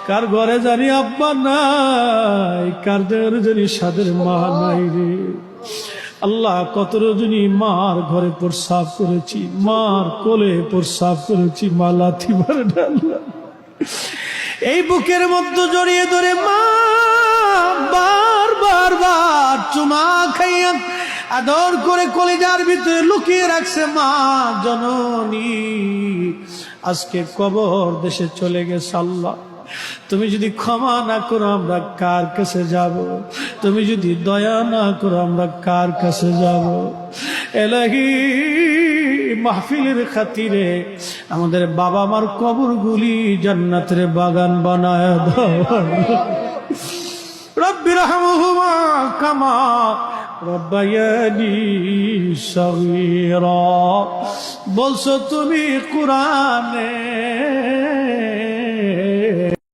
কার ঘরে জানি আব্বা নাই, কার ঘরে জানি সাদের মা নাই রে আল্লাহ। কত রজনী মার ঘরে প্রস্রাব করেছি, মার কোলে প্রস্রাব করেছি, মা লাথি মারে আল্লাহ। এই বুকের মধ্যে জড়িয়ে ধরে মা বার চুমা খাইয়া আদর করে কলিজার ভিতরে লুকিয়ে রাখছে মা জননী। আজকে কবর দেশে চলে গেছে আল্লাহ। তুমি যদি ক্ষমা না করো আমরা কার কাছে যাব? তুমি যদি দয়া না করো আমরা কার কাছে যাব? এলাহি মাহফিলের খাতিরে আমাদের বাবা মার কবরগুলি জান্নাতের বাগান বানায় দাও। রব্বি রহমহুমা কামা রব্বায়ানি সগীরা। বলছো তুমি কোরআনে